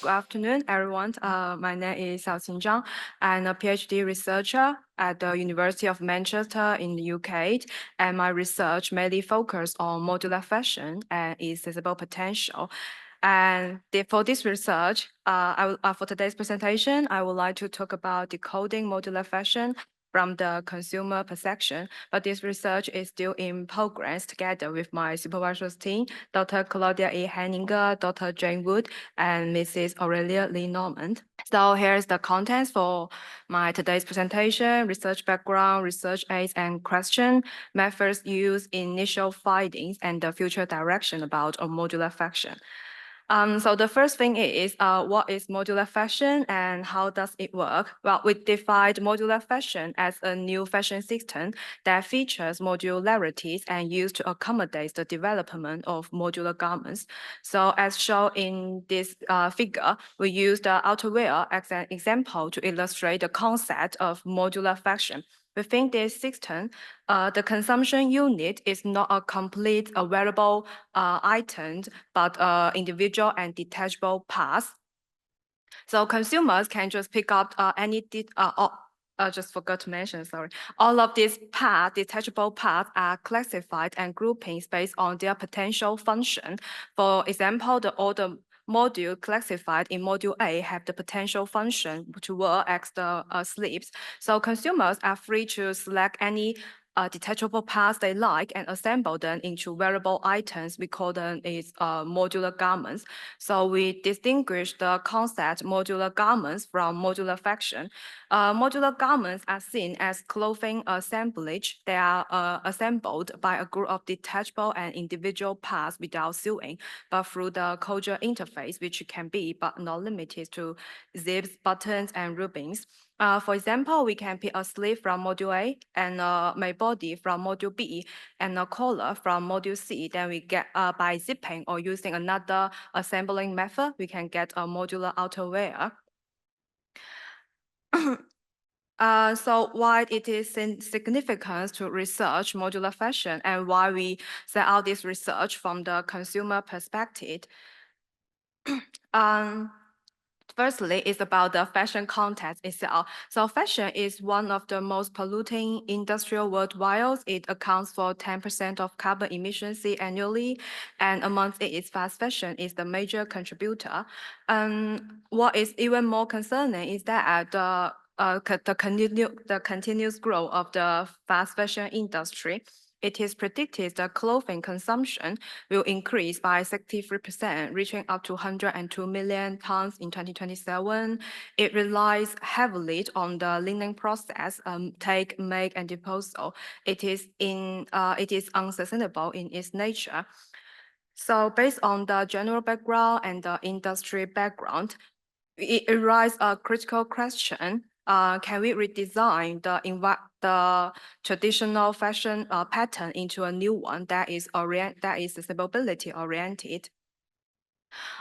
Good afternoon, everyone. My name is Xiaoqing Zhang. I'm a PhD researcher at the University of Manchester in the UK, and my research mainly focuses on modular fashion and its accessible potential. And for this research, for today's presentation, I would like to talk about decoding modular fashion from the consumer perception, but this research is still in progress together with my supervisor's team, Dr. Claudia E. Henninger, Dr. Jane Wood, and Mrs. Aurelia Lee Normand. So here's the contents for my today's presentation: research background, research aids and question, methods used, initial findings, and the future direction about a modular fashion. So the first thing is, what is modular fashion and how does it work? Well, we defined modular fashion as a new fashion system that features modularities and used to accommodate the development of modular garments. So as shown in this figure, we use the outerwear as an example to illustrate the concept of modular fashion. Within this system, the consumption unit is not a complete wearable item, but individual and detachable parts. So consumers can just pick up just forgot to mention, sorry. All of these parts, detachable parts, are classified and groupings based on their potential function. For example, all the module classified in module A have the potential function to wear as the sleeves. So consumers are free to select any detachable parts they like and assemble them into wearable items. We call them is modular garments. So we distinguish the concept modular garments from modular fashion. Modular garments are seen as clothing assemblage. They are assembled by a group of detachable and individual parts without sewing, but through the codure interface, which can be but not limited to zips, buttons, and ribbons. For example, we can pick a sleeve from module A and my body from module B and a collar from module C. Then we get by zipping or using another assembling method, we can get a modular outerwear. So why it is significant to research modular fashion and why we set out this research from the consumer perspective. Firstly, it's about the fashion context itself. So fashion is one of the most polluting industrial worldwide. It accounts for 10% of carbon emissions annually, and amongst it, fast fashion is the major contributor. What is even more concerning is that the continuous growth of the fast fashion industry. It is predicted that clothing consumption will increase by 63%, reaching up to 102 million tons in 2027. It relies heavily on the linen process, take, make, and disposal. It is unsustainable in its nature. So based on the general background and the industry background, it arises a critical question. Can we redesign the traditional fashion pattern into a new one that is sustainability oriented?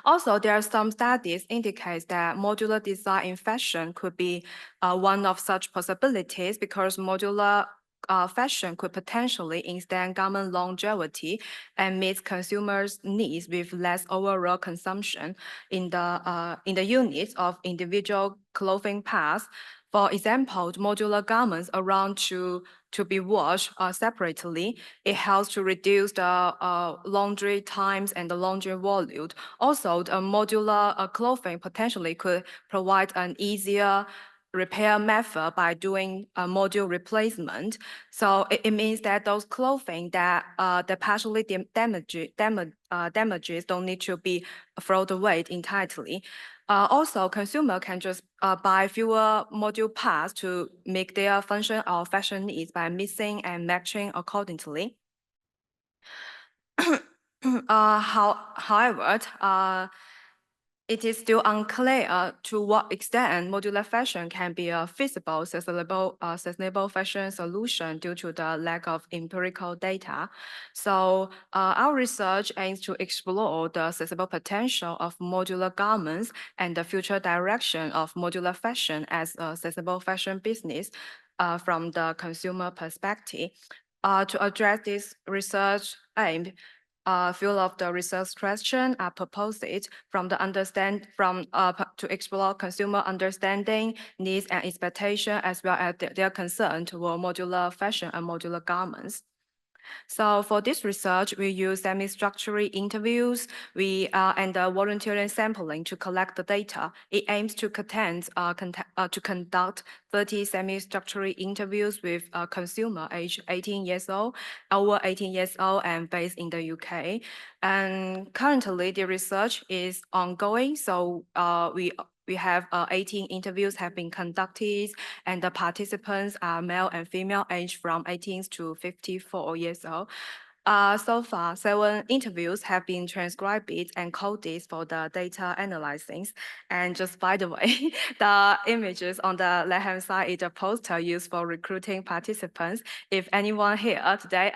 Also, there are some studies indicate that modular design in fashion could be one of such possibilities because modular fashion could potentially extend garment longevity and meet consumers' needs with less overall consumption in the units of individual clothing parts. For example, modular garments around to be washed separately. It helps to reduce the laundry times and the laundry volume. Also, the modular clothing potentially could provide an easier repair method by doing a module replacement. So it means that those clothing that partially damages don't need to be thrown away entirely. Also, consumer can just buy fewer module parts to make their function or fashion needs by mixing and matching accordingly. However, it is still unclear to what extent modular fashion can be a feasible, sustainable fashion solution due to the lack of empirical data. So our research aims to explore the sustainable potential of modular garments and the future direction of modular fashion as a sustainable fashion business from the consumer perspective. To address this research aim, few of the research questions are proposed from to explore consumer understanding, needs, and expectation, as well as their concern toward modular fashion and modular garments. So for this research, we use semi-structured interviews and volunteering sampling to collect the data. It aims to conduct 30 semi-structured interviews with a consumer aged 18 years old, over 18 years old, and based in the UK. And currently, the research is ongoing. So we have 18 interviews have been conducted, and the participants are male and female aged from 18 to 54 years old. So far, 7 interviews have been transcribed and coded for the data analysis. And just by the way, the images on the left-hand side is a poster used for recruiting participants. If anyone here today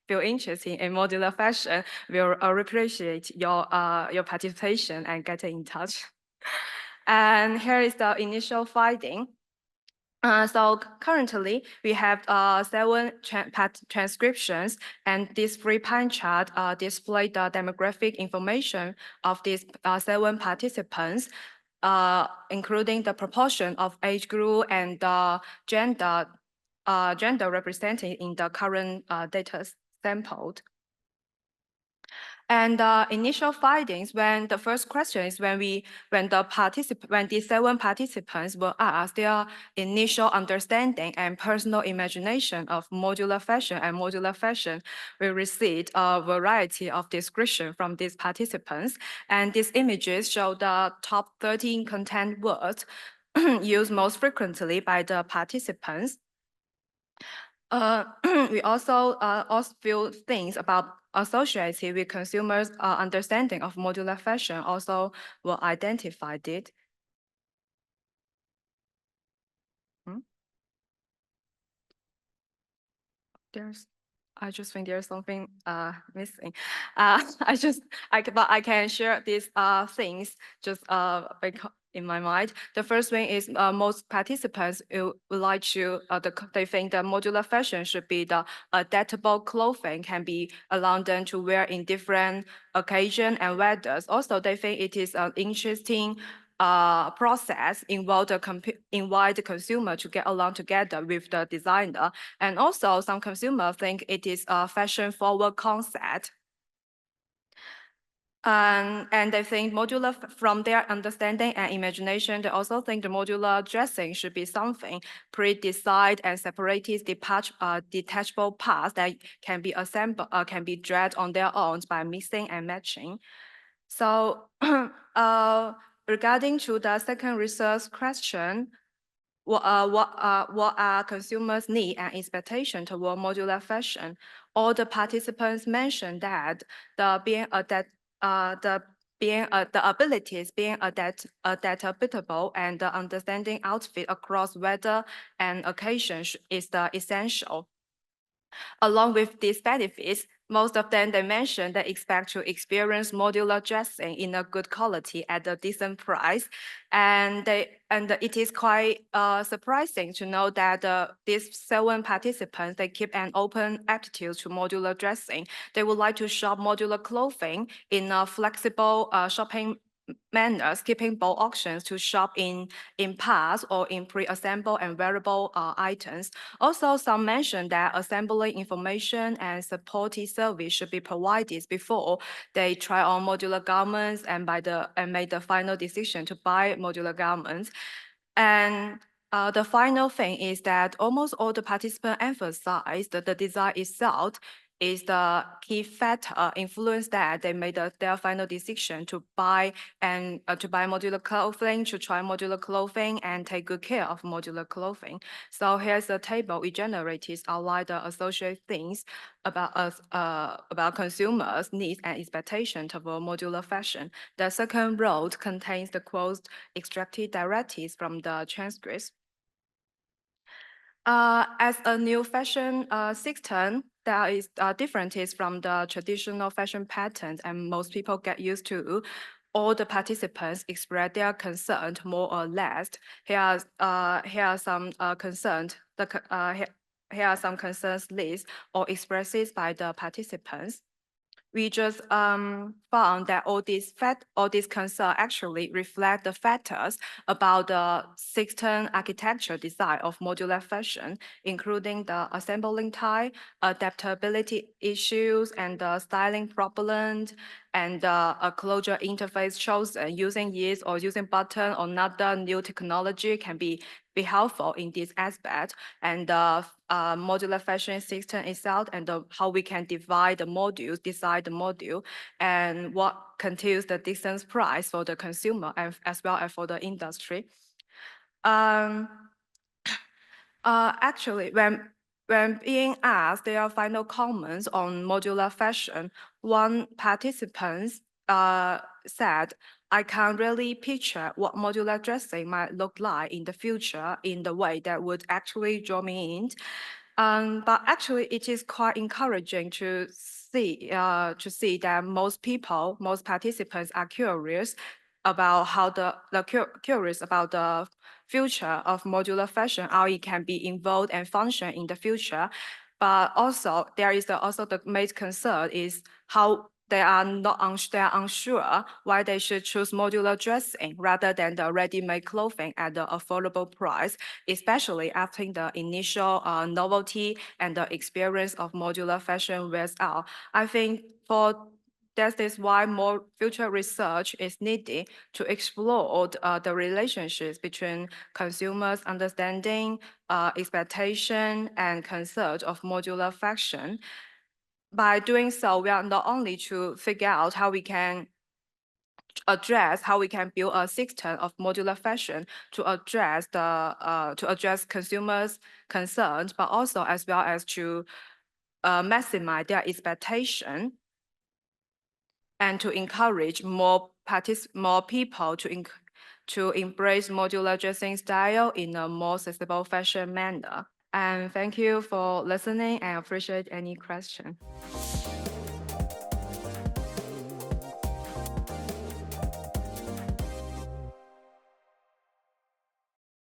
feel interested in modular fashion, we'll appreciate your participation and getting in touch. And here is the initial finding. So currently, we have 7 transcriptions, and this free pie chart display the demographic information of these 7 participants, including the proportion of age group and the gender represented in the current data sampled. And initial findings, when the first question is when the 7 participants were asked their initial understanding and personal imagination of modular fashion and modular fashion, we received a variety of description from these participants. And these images show the top 13 content words used most frequently by the participants. We also feel things about associated with consumers' understanding of modular fashion also were identified. Hmm? I just think there's something missing. But I can share these things just in my mind. The first thing is most participants would like to, they think that modular fashion should be the adaptable clothing can be allowed them to wear in different occasions and weathers. Also, they think it is an interesting process invite the consumer to get along together with the designer. And also some consumers think it is a fashion forward concept. And they think modular, from their understanding and imagination, they also think the modular dressing should be something pre-designed and separated detachable parts that can be assembled, can be dressed on their own by mixing and matching. So regarding to the second research question, what are consumers' need and expectation toward modular fashion? All the participants mentioned that the abilities being adaptable and the understanding outfit across weather and occasions is the essential. Along with these benefits, most of them, they mentioned they expect to experience modular dressing in a good quality at a decent price. And it is quite surprising to know that these 7 participants, they keep an open attitude to modular dressing. They would like to shop modular clothing in a flexible shopping manner, skipping both options to shop in parts or in pre-assembled and wearable items. Also, some mentioned that assembly information and supportive service should be provided before they try on modular garments and make the final decision to buy modular garments. And the final thing is that almost all the participants emphasized that the design itself is the key factor influence that they made their final decision to buy modular clothing, to try modular clothing, and take good care of modular clothing. So here's a table we generated outline the associated things about consumers' needs and expectations toward modular fashion. The second row contains the quotes extracted directly from the transcripts. As a new fashion system, there is differences from the traditional fashion patterns, and most people get used to. All the participants express their concern more or less. Here are some concerns. Here are some concerns lists or expresses by the participants. we just found that all these concerns actually reflect the factors about the system architecture design of modular fashion, including the assembling type, adaptability issues, and the styling problems, and a closure interface chosen using yeast or using button or another new technology can be helpful in this aspect, and the modular fashion system itself, and how we can divide the modules, decide the module, and what contains the distance price for the consumer and as well as for the industry. Um, Actually, when being asked their final comments on modular fashion, one participant said, "I can't really picture what modular dressing might look like in the future in the way that would actually draw me in." But actually, it is quite encouraging to see that most participants are curious about how curious about the future of modular fashion, how it can be involved and function in the future. But also, there is also the main concern is how they are unsure why they should choose modular dressing rather than the ready-made clothing at the affordable price, especially after the initial novelty and the experience of modular fashion wears out. I think that is why more future research is needed to explore the relationships between consumers' understanding, expectation, and concern of modular fashion. By doing so, we are not only to figure out how we can build a system of modular fashion to address consumers' concerns, but also as well as to maximize their expectation and to encourage more people to embrace modular dressing style in a more sustainable fashion manner. And thank you for listening, and I appreciate any question.